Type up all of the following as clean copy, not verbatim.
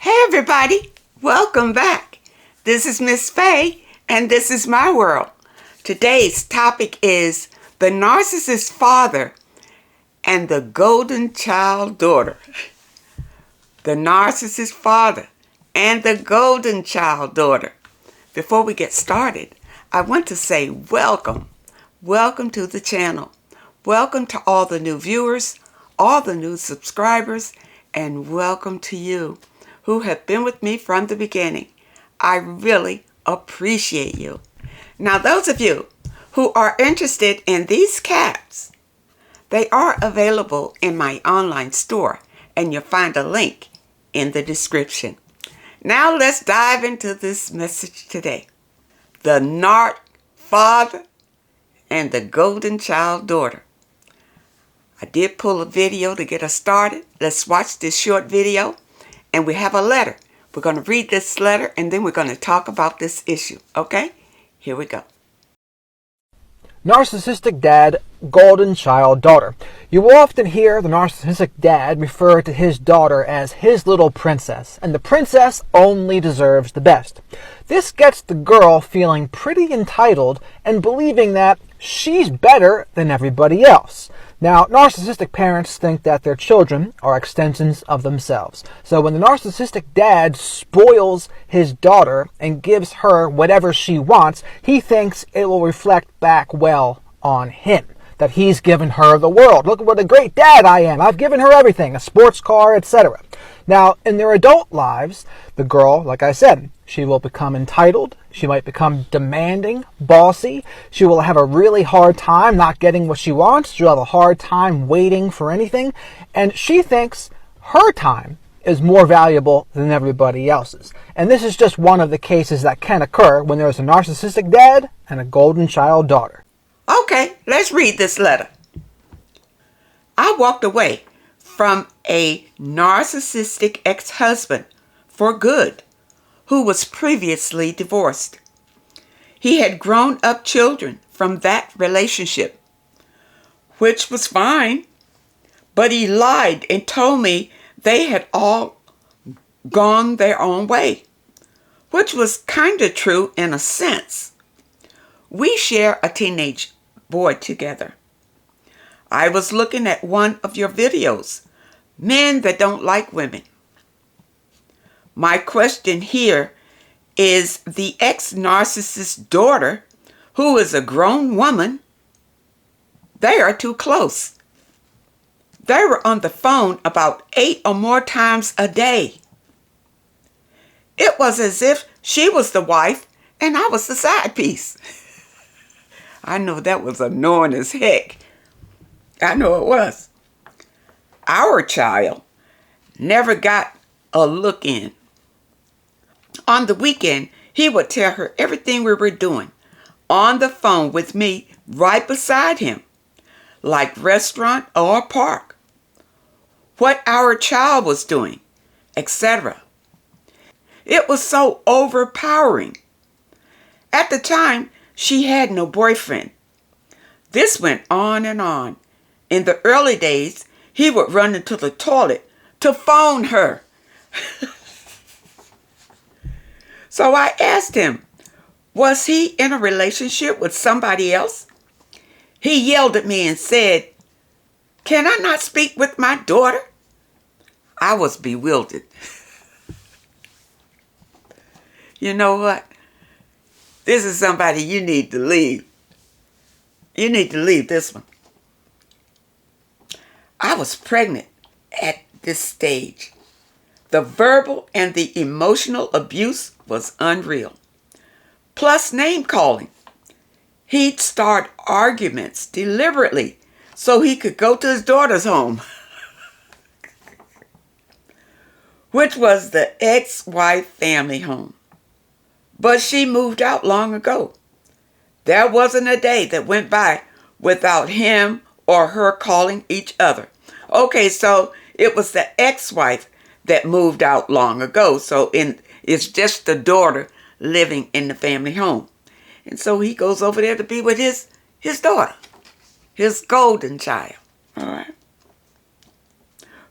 Hey everybody, welcome back. This is Miss Faye and this is my world. Today's topic is the narcissist father and the golden child daughter. The narcissist father and the golden child daughter. Before we get started, I want to say welcome. Welcome to the channel. Welcome to all the new viewers, all the new subscribers, and welcome to you who have been with me from the beginning. I really appreciate you. Now, those of you who are interested in these caps, they are available in my online store, and you'll find a link in the description. Now, let's dive into this message today. The narc father and the golden child daughter. I did pull a video to get us started. Let's watch this short video. And we have a letter. We're going to read this letter and then we're going to talk about this issue. Okay? Here we go. Narcissistic dad, golden child daughter. You will often hear the narcissistic dad refer to his daughter as his little princess, and the princess only deserves the best. This gets the girl feeling pretty entitled and believing that she's better than everybody else. Now, narcissistic parents think that their children are extensions of themselves. So when the narcissistic dad spoils his daughter and gives her whatever she wants, he thinks it will reflect back well on him. That he's given her the world. Look what a great dad I am. I've given her everything, a sports car, etc. Now, in their adult lives, the girl, like I said, she will become entitled. She might become demanding, bossy. She will have a really hard time not getting what she wants. She'll have a hard time waiting for anything. And she thinks her time is more valuable than everybody else's. And this is just one of the cases that can occur when there's a narcissistic dad and a golden child daughter. Okay, let's read this letter. I walked away from a narcissistic ex-husband for good, who was previously divorced. He had grown-up children from that relationship, which was fine, but he lied and told me they had all gone their own way, which was kind of true in a sense. We share a teenage boy together. I was looking at one of your videos, men that don't like women. My question here is the ex-narcissist daughter, who is a grown woman, they are too close. They were on the phone about 8 or more times a day. It was as if she was the wife and I was the side piece. I know that was annoying as heck. I know it was. Our child never got a look in. On the weekend, he would tell her everything we were doing on the phone with me right beside him, like restaurant or park, what our child was doing, etc. It was so overpowering. At the time, she had no boyfriend. This went on and on. In the early days, he would run into the toilet to phone her. So I asked him, was he in a relationship with somebody else? He yelled at me and said, "Can I not speak with my daughter?" I was bewildered. You know what? This is somebody you need to leave. You need to leave this one. I was pregnant at this stage. The verbal and the emotional abuse was unreal. Plus name calling. He'd start arguments deliberately so he could go to his daughter's home, which was the ex-wife family home. But she moved out long ago. There wasn't a day that went by without him or her calling each other. Okay, so it was the ex-wife that moved out long ago. So it's just the daughter living in the family home. And so he goes over there to be with his daughter, his golden child. All right.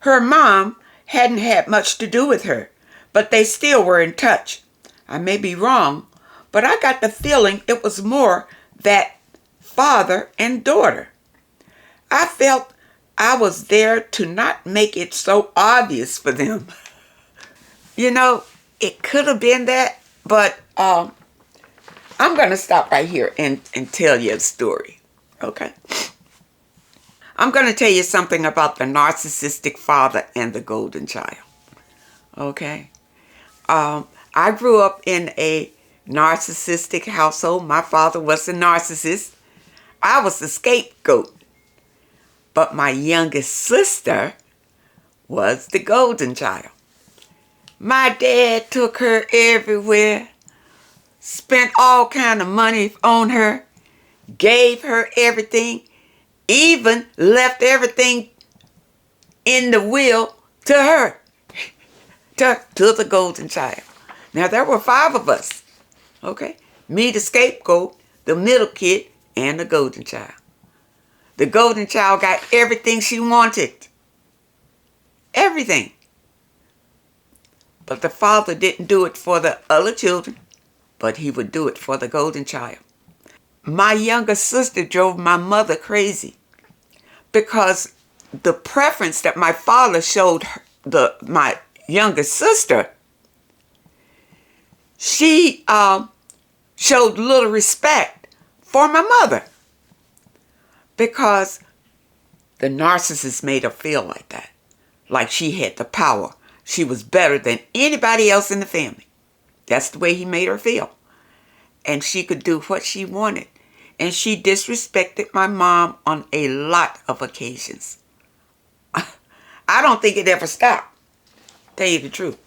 Her mom hadn't had much to do with her, but they still were in touch. I may be wrong, but I got the feeling it was more that father and daughter. I felt I was there to not make it so obvious for them. You know, it could have been that, but I'm going to stop right here and tell you a story, okay? I'm going to tell you something about the narcissistic father and the golden child, okay? I grew up in a narcissistic household. My father was a narcissist. I was the scapegoat. But my youngest sister was the golden child. My dad took her everywhere, spent all kind of money on her, gave her everything, even left everything in the will to her, to the golden child. Now, there were 5 of us, okay? Me, the scapegoat, the middle kid, and the golden child. The golden child got everything she wanted. Everything. But the father didn't do it for the other children, but he would do it for the golden child. My younger sister drove my mother crazy because the preference that my father showed my younger sister, she showed little respect for my mother because the narcissist made her feel like that, like she had the power. She was better than anybody else in the family. That's the way he made her feel. And she could do what she wanted. And she disrespected my mom on a lot of occasions. I don't think it ever stopped, tell you the truth.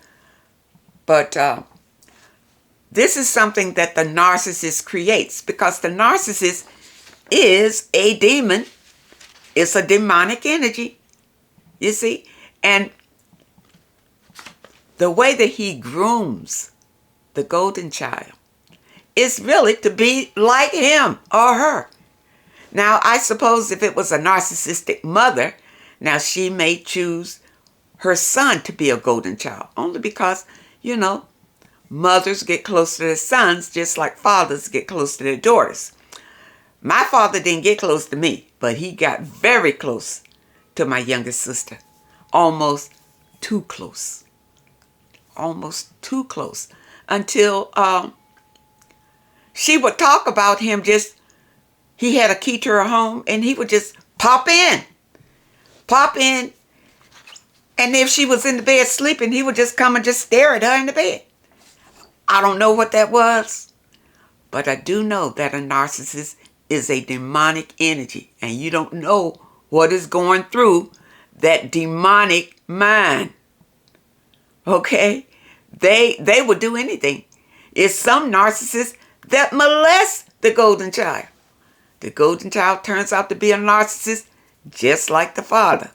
But this is something that the narcissist creates, because the narcissist is a demon. It's a demonic energy, you see. And the way that he grooms the golden child is really to be like him or her. Now, I suppose if it was a narcissistic mother, now she may choose her son to be a golden child, only because, you know, mothers get close to their sons just like fathers get close to their daughters. My father didn't get close to me, but he got very close to my youngest sister. Almost too close. Almost too close. Until she would talk about him, just, he had a key to her home, and he would just pop in. Pop in. And if she was in the bed sleeping, he would just come and just stare at her in the bed. I don't know what that was, but I do know that a narcissist is a demonic energy, and you don't know what is going through that demonic mind. Okay? They would do anything. It's some narcissists that molest the golden child. The golden child turns out to be a narcissist just like the father.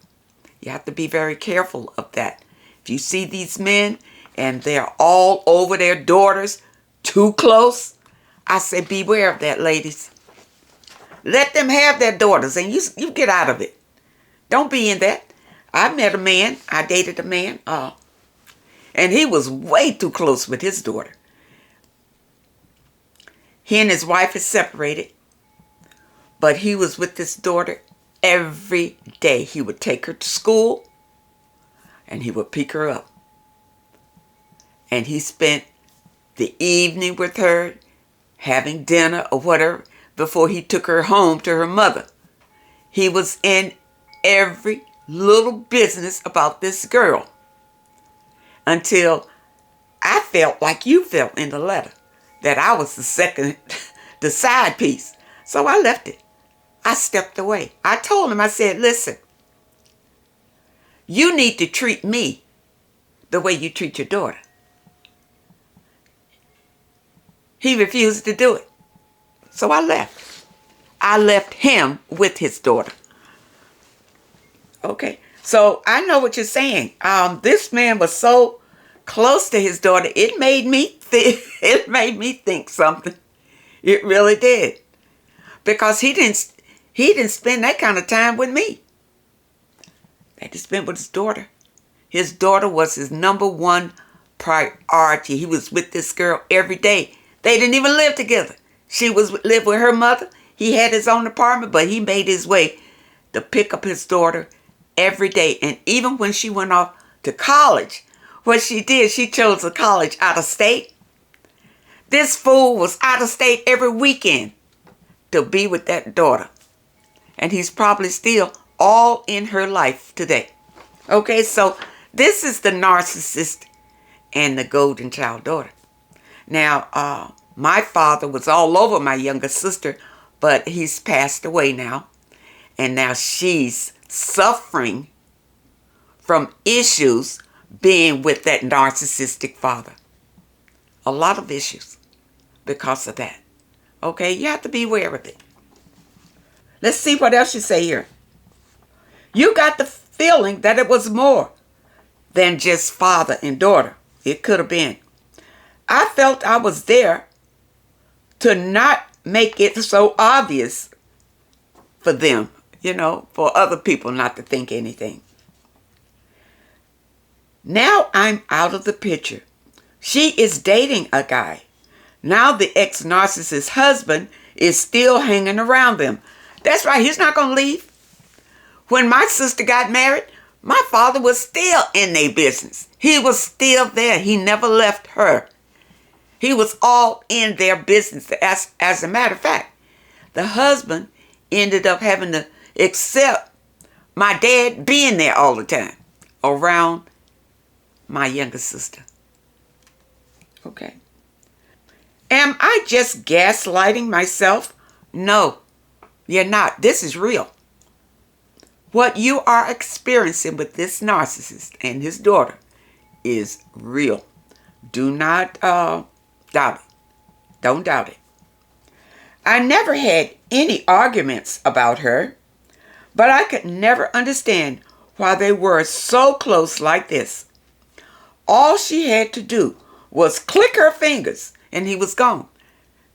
You have to be very careful of that. If you see these men and they're all over their daughters too close, I say beware of that, ladies. Let them have their daughters and you get out of it. Don't be in that. I met a man, I dated a man, and he was way too close with his daughter. He and his wife is separated, but he was with this daughter every day. He would take her to school, and he would pick her up. And he spent the evening with her, having dinner or whatever, before he took her home to her mother. He was in every little business about this girl, until I felt like you felt in the letter, that I was the side piece. So I left it. I stepped away. I told him, I said, listen, you need to treat me the way you treat your daughter. He refused to do it. So I left. I left him with his daughter. Okay. So I know what you're saying. This man was so close to his daughter, it made me think something. It really did. Because he didn't spend that kind of time with me. That he spent with his daughter. His daughter was his number one priority. He was with this girl every day. They didn't even live together. She lived with her mother. He had his own apartment, but he made his way to pick up his daughter every day. And even when she went off to college, what she did, she chose a college out of state. This fool was out of state every weekend to be with that daughter. And he's probably still all in her life today. Okay, so this is the narcissist and the golden child daughter. Now, my father was all over my younger sister, but he's passed away now. And now she's suffering from issues being with that narcissistic father. A lot of issues because of that. Okay, you have to be aware of it. Let's see what else you say here. You got the feeling that it was more than just father and daughter. It could have been. I felt I was there to not make it so obvious for them, for other people not to think anything. Now I'm out of the picture. She is dating a guy. Now the ex-narcissist husband is still hanging around them. That's right, he's not going to leave. When my sister got married, my father was still in their business. He was still there. He never left her. He was all in their business. As a matter of fact, the husband ended up having to accept my dad being there all the time around my younger sister. Okay. Am I just gaslighting myself? No, you're not. This is real. What you are experiencing with this narcissist and his daughter is real. Do not doubt it. Don't doubt it. I never had any arguments about her, but I could never understand why they were so close like this. All she had to do was click her fingers and he was gone.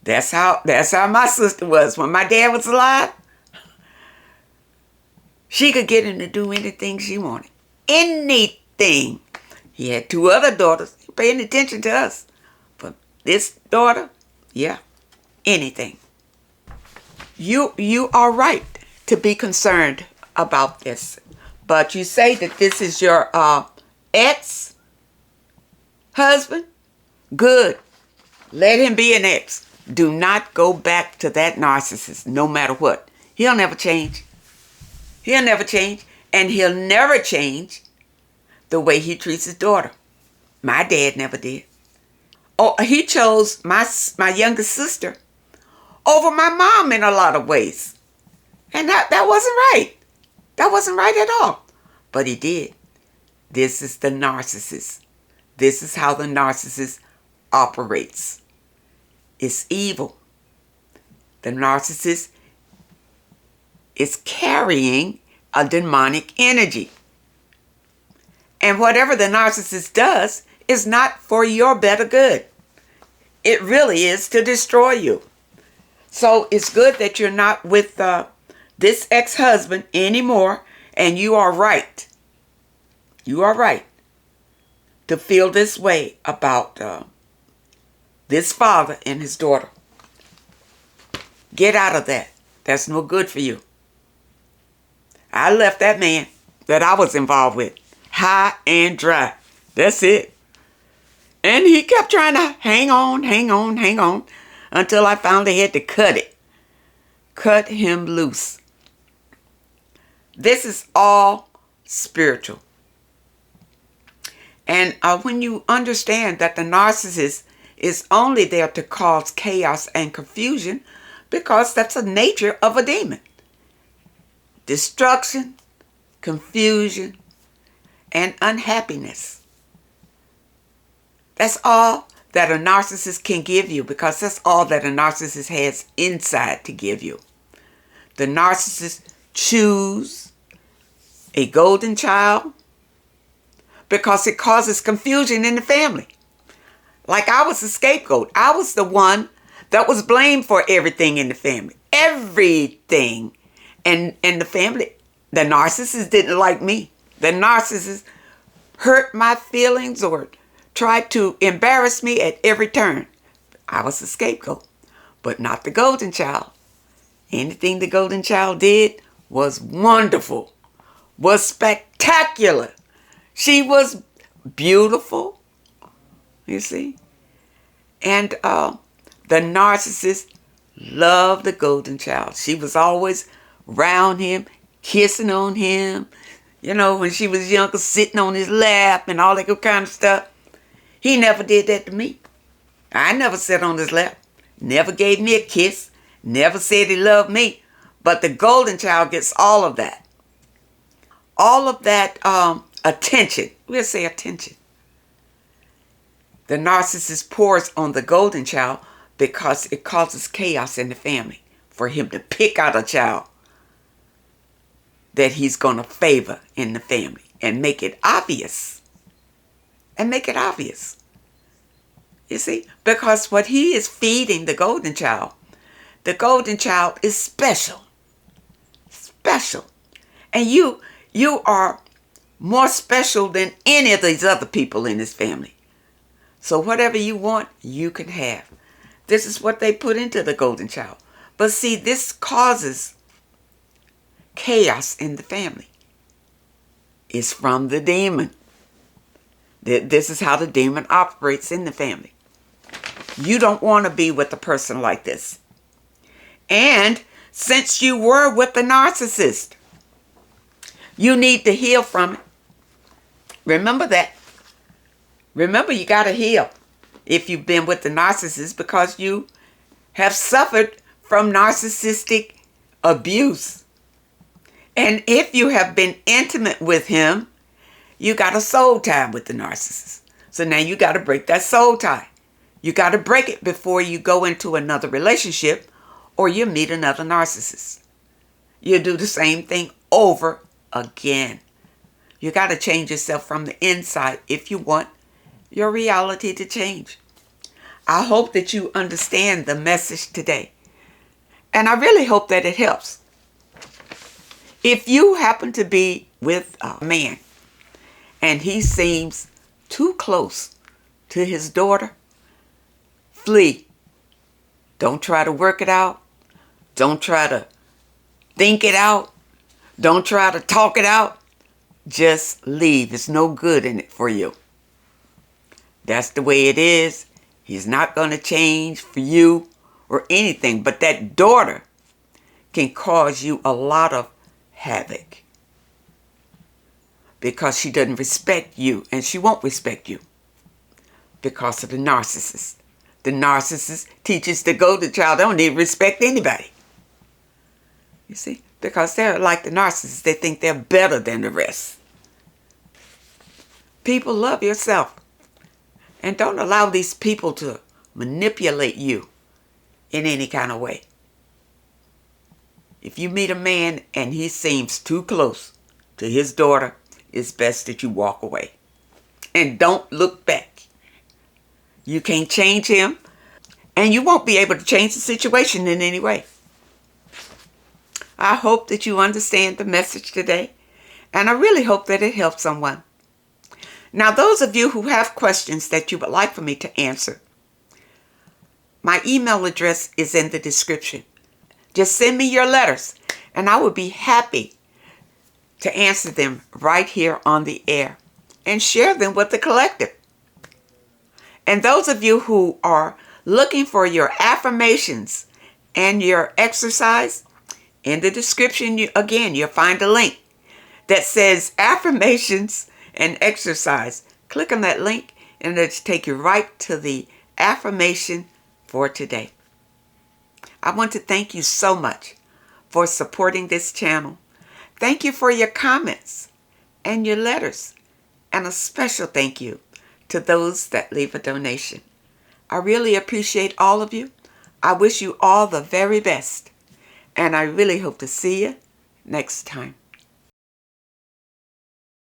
That's how my sister was. When my dad was alive, she could get him to do anything she wanted. Anything. He had two other daughters paying attention to us. But this daughter, yeah, anything. You are right to be concerned about this. But you say that this is your ex-husband? Good. Let him be an ex. Do not go back to that narcissist, no matter what. He'll never change. He'll never change. And he'll never change the way he treats his daughter. My dad never did. Oh, he chose my younger sister over my mom in a lot of ways. And that wasn't right. That wasn't right at all. But he did. This is the narcissist. This is how the narcissist operates. It's evil. The narcissist is carrying a demonic energy. And whatever the narcissist does is not for your better good. It really is to destroy you. So it's good that you're not with this ex-husband anymore, and you are right. You are right to feel this way about this father and his daughter. Get out of that. That's no good for you. I left that man that I was involved with high and dry. That's it. And he kept trying to hang on until I finally had to cut it. Cut him loose. This is all spiritual. And when you understand that the narcissist is only there to cause chaos and confusion, because that's the nature of a demon. Destruction, confusion, and unhappiness. That's all that a narcissist can give you, because that's all that a narcissist has inside to give you. The narcissist choose a golden child because it causes confusion in the family. Like I was the scapegoat. I was the one that was blamed for everything in the family. Everything. And the family, the narcissist didn't like me. The narcissist hurt my feelings or tried to embarrass me at every turn. I was the scapegoat, but not the golden child. Anything the golden child did was wonderful, was spectacular. She was beautiful, you see. And the narcissist loved the golden child. She was always around him, kissing on him. You know, when she was younger, sitting on his lap and all that good kind of stuff. He never did that to me. I never sat on his lap. Never gave me a kiss. Never said he loved me. But the golden child gets all of that. All of that attention. We'll say attention. The narcissist pours on the golden child because it causes chaos in the family for him to pick out a child that he's going to favor in the family and make it obvious. And make it obvious. You see? Because what he is feeding the golden child is special. Special. And you are more special than any of these other people in this family. So whatever you want, you can have. This is what they put into the golden child. But see, this causes chaos in the family. It's from the demon. This is how the demon operates in the family. You don't want to be with a person like this. And since you were with the narcissist, you need to heal from it. Remember that. Remember, you got to heal if you've been with the narcissist because you have suffered from narcissistic abuse. And if you have been intimate with him, you got a soul tie with the narcissist. So now you got to break that soul tie. You got to break it before you go into another relationship or you meet another narcissist. You do the same thing over again. You got to change yourself from the inside if you want your reality to change. I hope that you understand the message today. And I really hope that it helps. If you happen to be with a man and he seems too close to his daughter, flee. Don't try to work it out. Don't try to think it out. Don't try to talk it out. Just leave. There's no good in it for you. That's the way it is. He's not going to change for you or anything. But that daughter can cause you a lot of havoc. Because she doesn't respect you. And she won't respect you. Because of the narcissist. The narcissist teaches the golden child they don't need to respect anybody. You see? Because they're like the narcissist. They think they're better than the rest. People, love yourself. And don't allow these people to manipulate you in any kind of way. If you meet a man and he seems too close to his daughter, it's best that you walk away. And don't look back. You can't change him. And you won't be able to change the situation in any way. I hope that you understand the message today. And I really hope that it helps someone. Now, those of you who have questions that you would like for me to answer, my email address is in the description. Just send me your letters, and I would be happy to answer them right here on the air and share them with the collective. And those of you who are looking for your affirmations and your exercise, in the description, you'll find a link that says affirmations and exercise. Click on that link and it'll take you right to the affirmation for today. I want to thank you so much for supporting this channel. Thank you for your comments and your letters. And a special thank you to those that leave a donation. I really appreciate all of you. I wish you all the very best. And I really hope to see you next time.